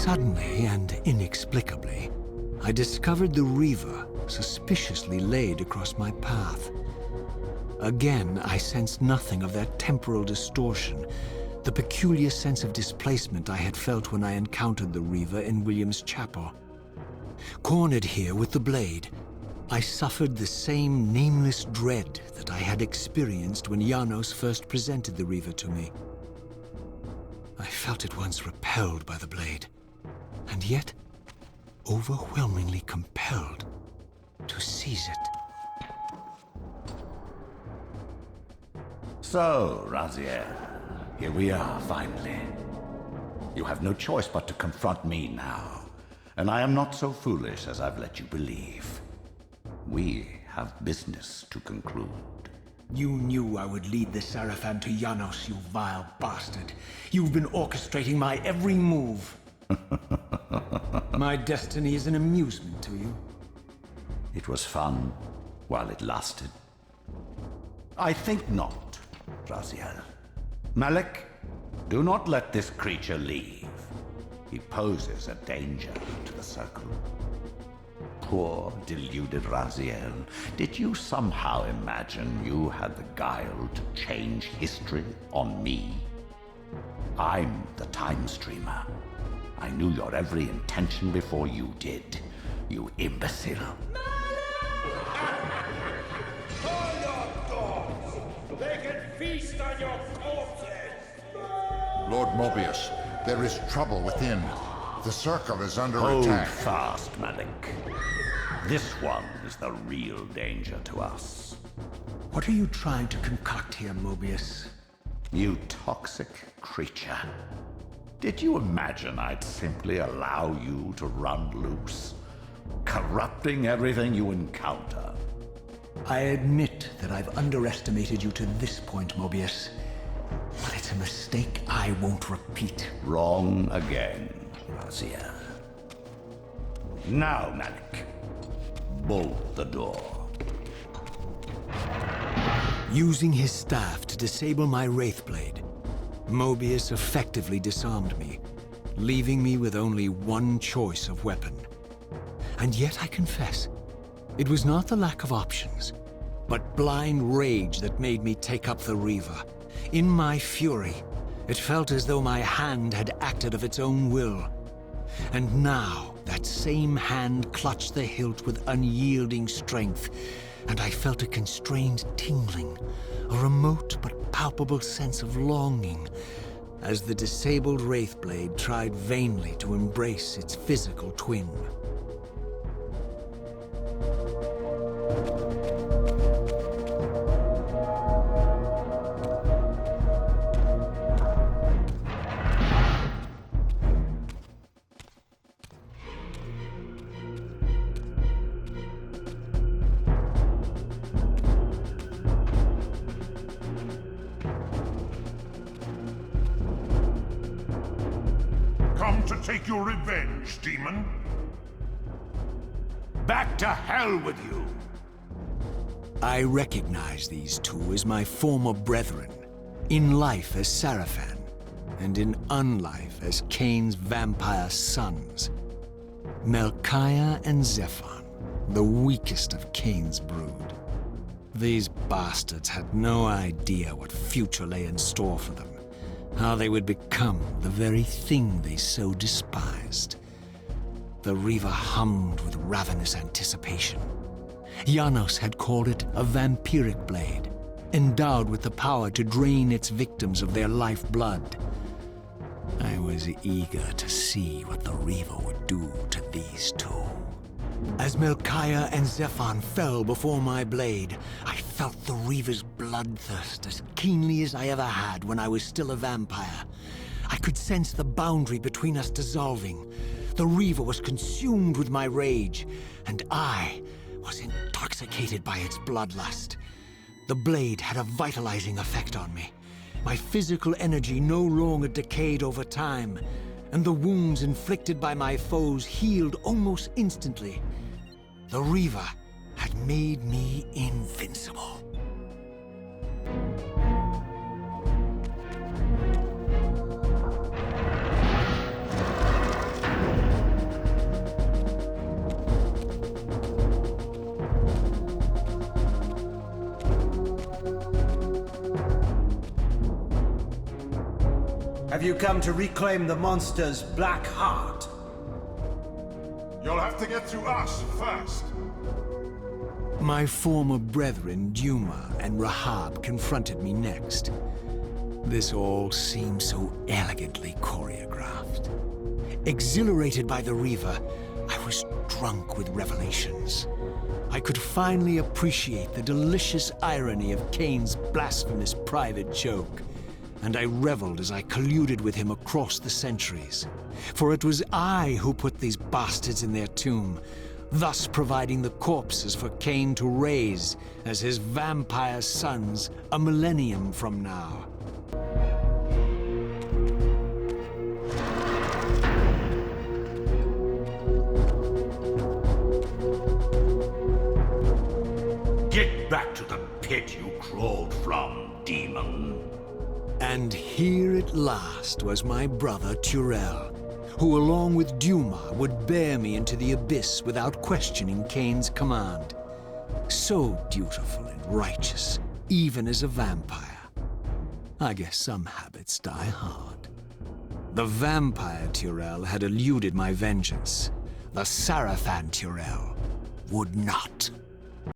Suddenly and inexplicably, I discovered the Reaver suspiciously laid across my path. Again, I sensed nothing of that temporal distortion, the peculiar sense of displacement I had felt when I encountered the Reaver in William's chapel. Cornered here with the blade, I suffered the same nameless dread that I had experienced when Janos first presented the Reaver to me. I felt at once repelled by the blade, and yet overwhelmingly compelled to seize it. So, Raziel, here we are finally. You have no choice but to confront me now, and I am not so foolish as I've let you believe. We have business to conclude. You knew I would lead the Sarafan to Janos, you vile bastard. You've been orchestrating my every move. My destiny is an amusement to you. It was fun while it lasted. I think not, Raziel. Malik, do not let this creature leave. He poses a danger to the Circle. Poor, deluded Raziel. Did you somehow imagine you had the guile to change history on me? I'm the Time Streamer. I knew your every intention before you did, you imbecile. Call your dogs! They can feast on your corpses! Lord Mobius, there is trouble within. The Circle is under Hold attack. fast, Malik. This one is the real danger to us. What are you trying to concoct here, Mobius? You toxic creature. Did you imagine I'd simply allow you to run loose, corrupting everything you encounter? I admit that I've underestimated you to this point, Mobius. But it's a mistake I won't repeat. Wrong again, Raziel. Now, Malik, bolt the door. Using his staff to disable my Wraithblade, Mobius effectively disarmed me, leaving me with only one choice of weapon. And yet I confess, it was not the lack of options, but blind rage that made me take up the Reaver. In my fury, it felt as though my hand had acted of its own will. And now, that same hand clutched the hilt with unyielding strength, and I felt a constrained tingling, a remote but palpable sense of longing, as the disabled Wraithblade tried vainly to embrace its physical twin. Come to take your revenge, demon? Back to hell with you! I recognize these two as my former brethren, in life as Sarafan, and in unlife as Cain's vampire sons. Melchiah and Zephon, the weakest of Cain's brood. These bastards had no idea what future lay in store for them, how they would become the very thing they so despised. The Reaver hummed with ravenous anticipation. Janos had called it a vampiric blade, endowed with the power to drain its victims of their lifeblood. I was eager to see what the Reaver would do to these two. As Melchiah and Zephon fell before my blade, I felt the Reaver's bloodthirst as keenly as I ever had when I was still a vampire. I could sense the boundary between us dissolving. The Reaver was consumed with my rage, and I was intoxicated by its bloodlust. The blade had a vitalizing effect on me. My physical energy no longer decayed over time, and the wounds inflicted by my foes healed almost instantly. The Reaver had made me invincible. Have you come to reclaim the monster's black heart? You'll have to get through us first. My former brethren, Duma and Rahab, confronted me next. This all seemed so elegantly choreographed. Exhilarated by the Reaver, I was drunk with revelations. I could finally appreciate the delicious irony of Cain's blasphemous private joke, and I reveled as I colluded with him across the centuries. For it was I who put these bastards in their tomb, thus providing the corpses for Cain to raise as his vampire sons a millennium from now. Get back to the pit you crawled from, demon. And here at last was my brother Turel, who along with Duma would bear me into the abyss without questioning Cain's command. So dutiful and righteous, even as a vampire. I guess some habits die hard. The vampire Turel had eluded my vengeance. The Sarafan Turel would not.